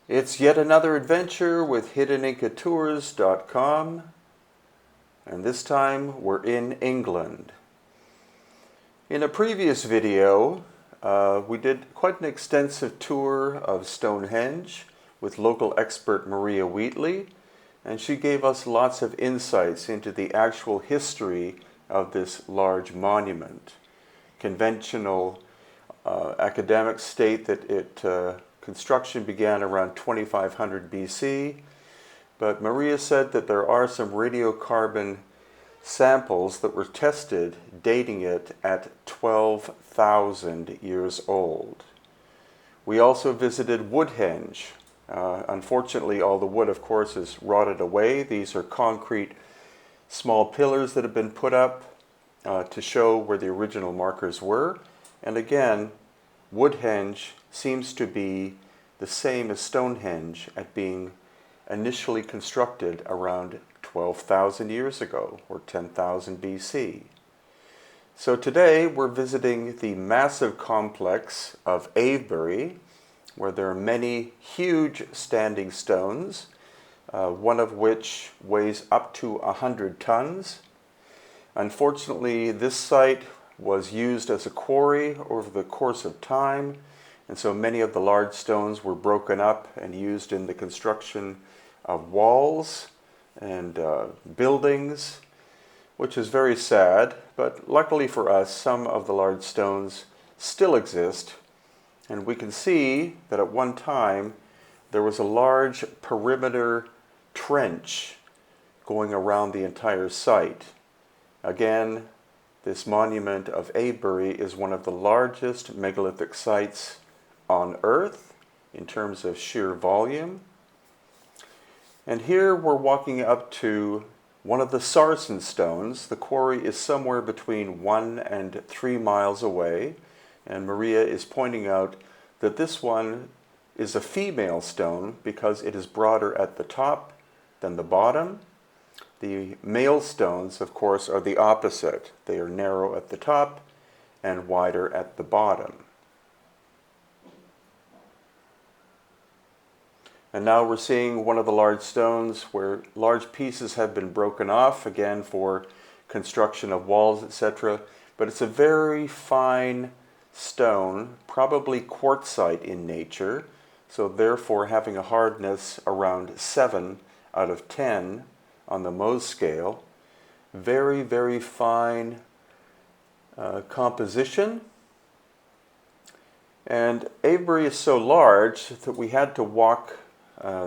It's yet another adventure with hiddenincatours.com, and this time we're in England. In a previous video, we did quite an extensive tour of Stonehenge with local expert Maria Wheatley, and she gave us lots of insights into the actual history of this large monument. Conventional academics state that construction began around 2500 BC, but Maria said that there are some radiocarbon samples that were tested dating it at 12,000 years old. We also visited Woodhenge. Unfortunately, all the wood, of course, is rotted away. These are concrete small pillars that have been put up to show where the original markers were. And again, Woodhenge seems to be the same as Stonehenge at being initially constructed around 12,000 years ago, or 10,000 BC. So today we're visiting the massive complex of Avebury, where there are many huge standing stones, one of which weighs up to 100 tons. Unfortunately, this site was used as a quarry over the course of time, and so many of the large stones were broken up and used in the construction of walls and buildings, which is very sad, but luckily for us, some of the large stones still exist, and we can see that at one time there was a large perimeter trench going around the entire site. Again, this monument of Avebury is one of the largest megalithic sites on Earth in terms of sheer volume. And here we're walking up to one of the Sarsen Stones. The quarry is somewhere between 1 and 3 miles away, and Maria is pointing out that this one is a female stone because it is broader at the top than the bottom. The male stones, of course, are the opposite. They are narrow at the top and wider at the bottom. And now we're seeing one of the large stones where large pieces have been broken off, again for construction of walls, etc. But it's a very fine stone, probably quartzite in nature, so therefore having a hardness around 7 out of 10 on the Mohs scale. Very, very fine composition. And Avebury is so large that we had to walk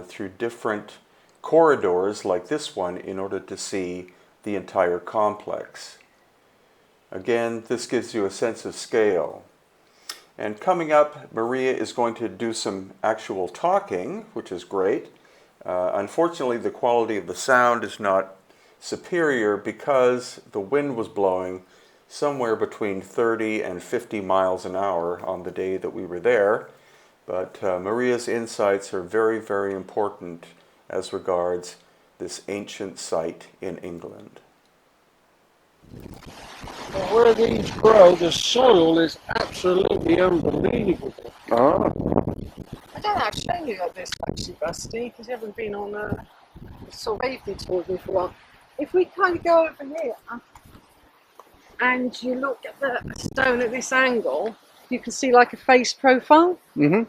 through different corridors like this one in order to see the entire complex. Again, this gives you a sense of scale. And coming up, Maria is going to do some actual talking, which is great. Unfortunately, the quality of the sound is not superior because the wind was blowing somewhere between 30 and 50 miles an hour on the day that we were there. But Maria's insights are very, very important as regards this ancient site in England. Where these grow, the soil is absolutely unbelievable. Ah. I don't know, I've shown you like this actually, Rusty, because you haven't been on a sort of Avebury tour with me for a while. If we kind of go over here and you look at the stone at this angle, you can see like a face profile. Mm-hmm.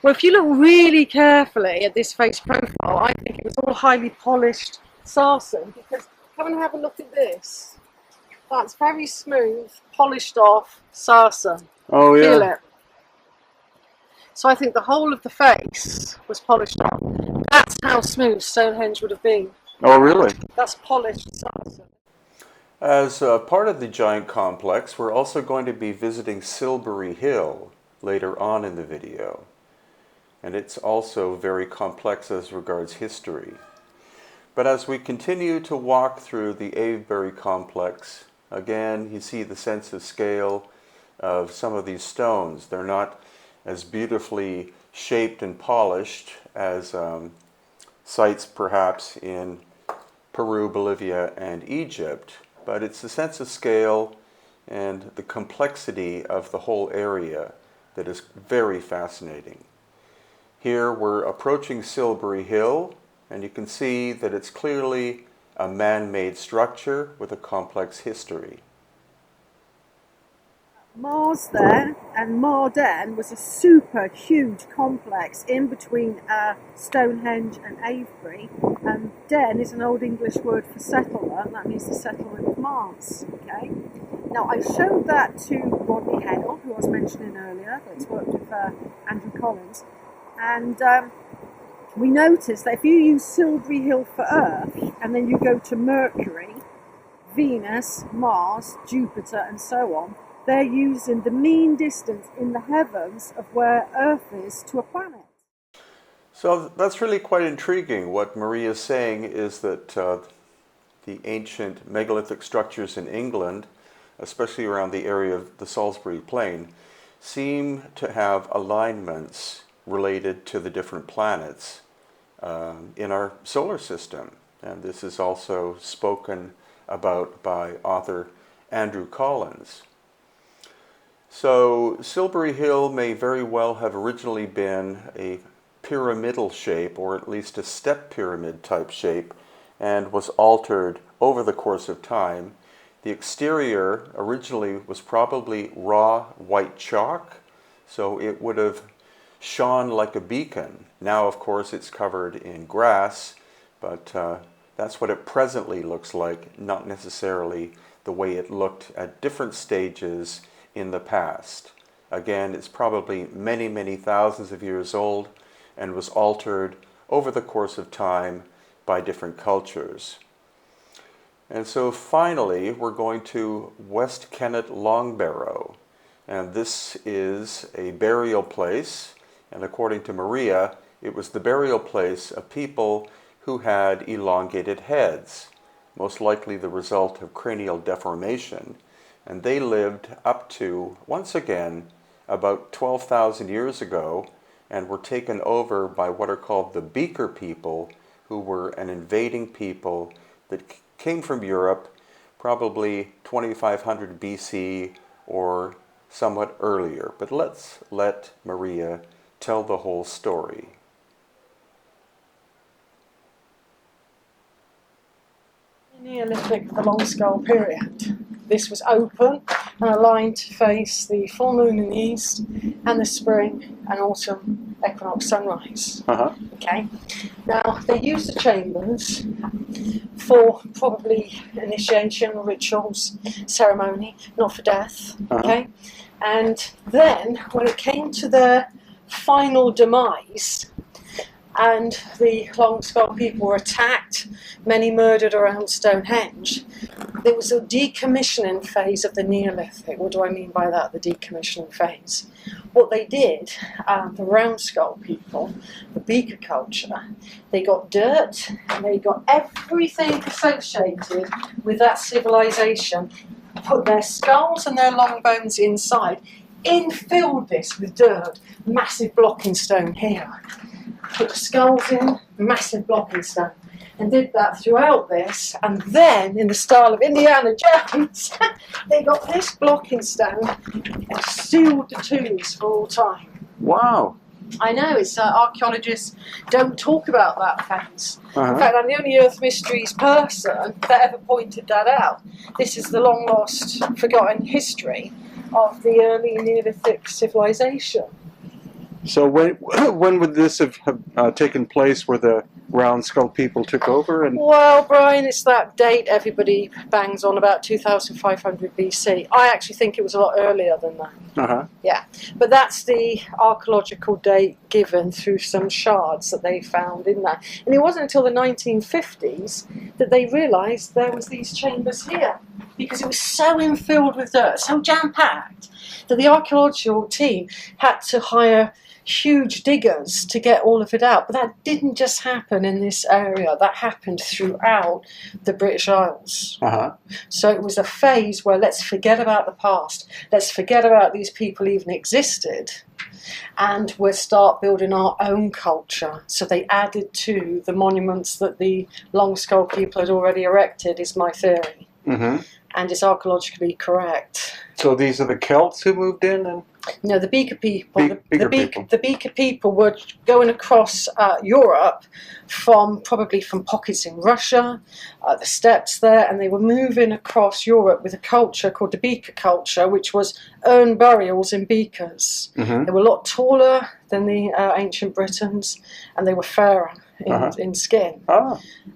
Well, if you look really carefully at this face profile, I think it was all highly polished sarsen, because come and have a look at this. That's very smooth, polished off sarsen. Oh, yeah. Feel it. So I think the whole of the face was polished off. That's how smooth Stonehenge would have been. Oh, really? That's polished sarsen. As part of the giant complex, we're also going to be visiting Silbury Hill later on in the video. And it's also very complex as regards history. But as we continue to walk through the Avebury complex, again, you see the sense of scale of some of these stones. They're not as beautifully shaped and polished as sites perhaps in Peru, Bolivia, and Egypt, but it's the sense of scale and the complexity of the whole area that is very fascinating. Here we're approaching Silbury Hill, and you can see that it's clearly a man-made structure with a complex history. Mars then and Marden was a super huge complex in between Stonehenge and Avebury, and Den is an Old English word for settler, and that means the settlement of Mars. Okay. Now I showed that to Rodney Hale, who I was mentioning earlier, that's worked with Andrew Collins, and we noticed that if you use Silbury Hill for Earth and then you go to Mercury, Venus, Mars, Jupiter and so on, they're using the mean distance in the heavens of where Earth is to a planet. So that's really quite intriguing. What Maria is saying is that the ancient megalithic structures in England, especially around the area of the Salisbury Plain, seem to have alignments related to the different planets in our solar system. And this is also spoken about by author Andrew Collins. So Silbury Hill may very well have originally been a pyramidal shape, or at least a step pyramid type shape, and was altered over the course of time. The exterior originally was probably raw white chalk, so it would have shone like a beacon. Now, of course, it's covered in grass, but that's what it presently looks like, not necessarily the way it looked at different stages in the past. Again, it's probably many, many thousands of years old and was altered over the course of time by different cultures. And so finally, we're going to West Kennet Long Barrow. And this is a burial place, and according to Maria, it was the burial place of people who had elongated heads, most likely the result of cranial deformation. And they lived up to, once again, about 12,000 years ago, and were taken over by what are called the Beaker people, who were an invading people that came from Europe, probably 2500 BC or somewhat earlier. But let's let Maria tell the whole story. Neolithic, the long skull period. This was open and aligned to face the full moon in the east and the spring and autumn equinox sunrise. Okay. Now they used the chambers for probably initiation, rituals, ceremony, not for death. Okay. And then when it came to their final demise, and the long skull people were attacked, many murdered around Stonehenge, there was a decommissioning phase of the Neolithic. What do I mean by that, the decommissioning phase? What they did, the round skull people, the Beaker Culture, they got dirt, and they got everything associated with that civilization, put their skulls and their long bones inside, infilled this with dirt, massive blocking stone here. Put the skulls in, massive blocking stone, and did that throughout this. And then, in the style of Indiana Jones, they got this blocking stone and sealed the tombs for all time. Wow. I know, it's archaeologists don't talk about that phase. In fact, I'm the only Earth Mysteries person that ever pointed that out. This is the long lost, forgotten history of the early Neolithic civilization. So when would this have taken place, where the round skull people took over? And well, Brian, it's that date everybody bangs on about, 2500 BC. I actually think it was a lot earlier than that. Yeah, but that's the archaeological date given through some shards that they found in that. And it wasn't until the 1950s that they realised there was these chambers here, because it was so infilled with dirt, so jam-packed, that the archaeological team had to hire huge diggers to get all of it out. But that didn't just happen in this area, that happened throughout the British Isles. So it was a phase where let's forget about the past, let's forget about these people even existed, and we'll start building our own culture. So they added to the monuments that the long skull people had already erected, is my theory. Mm-hmm. and it's archaeologically correct. So these are the Celts who moved in, and No, the Beaker people. Beaker people. The Beaker people were going across Europe probably from pockets in Russia, the steppes there, and they were moving across Europe with a culture called the Beaker Culture, which was urn burials in beakers. Mm-hmm. They were a lot taller than the ancient Britons, and they were fairer in skin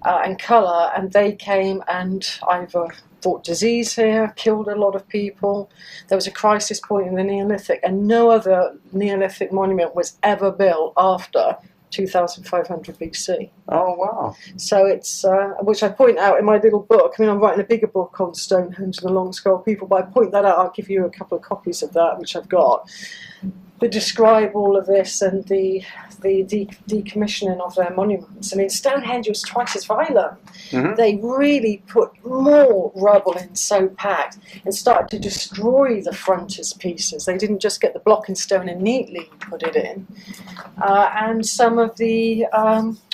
and colour, and they came and either brought disease here, killed a lot of people. There was a crisis point in the Neolithic, and no other Neolithic monument was ever built after 2500 BC. Oh, wow. So it's, which I point out in my little book. I mean, I'm writing a bigger book on Stonehenge and the Long Skull people, but I point that out. I'll give you a couple of copies of that, which I've got, that describe all of this and the decommissioning of their monuments. I mean, Stonehenge was twice as violent. Mm-hmm. They really put more rubble in, so packed, and started to destroy the frontispieces. They didn't just get the block and stone and neatly put it in. And some of the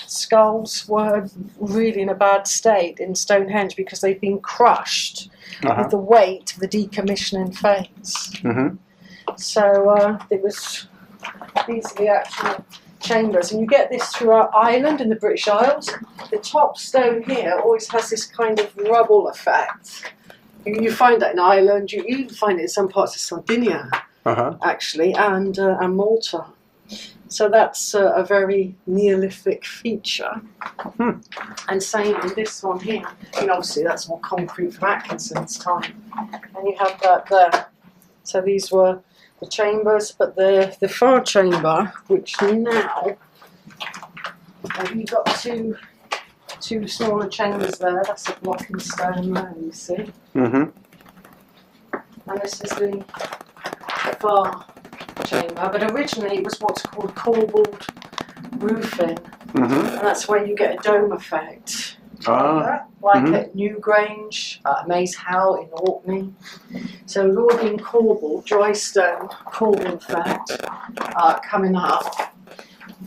skulls were really in a bad state in Stonehenge because they'd been crushed with the weight of the decommissioning phase. Mm-hmm. So these are the actual chambers, and you get this throughout Ireland and the British Isles. The top stone here always has this kind of rubble effect. You find that in Ireland, you even find it in some parts of Sardinia, actually, and Malta. So that's a very Neolithic feature. And same in this one here. I mean, obviously that's more concrete from Atkinson's time. And you have that there. So these were the chambers, but the far chamber, which now you've got two smaller chambers there. That's a block and stone there, you see. Mm-hmm. And this is the far chamber, but originally it was what's called corbelled roofing, and that's where you get a dome effect. Like at Newgrange, Maze Howe in Orkney. So we've all been corbelled, dry stone, corbel effect coming up,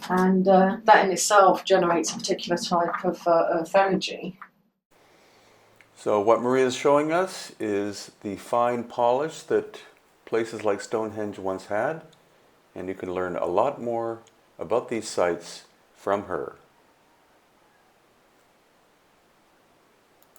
and that in itself generates a particular type of earth energy. So what Maria is showing us is the fine polish that places like Stonehenge once had, and you can learn a lot more about these sites from her.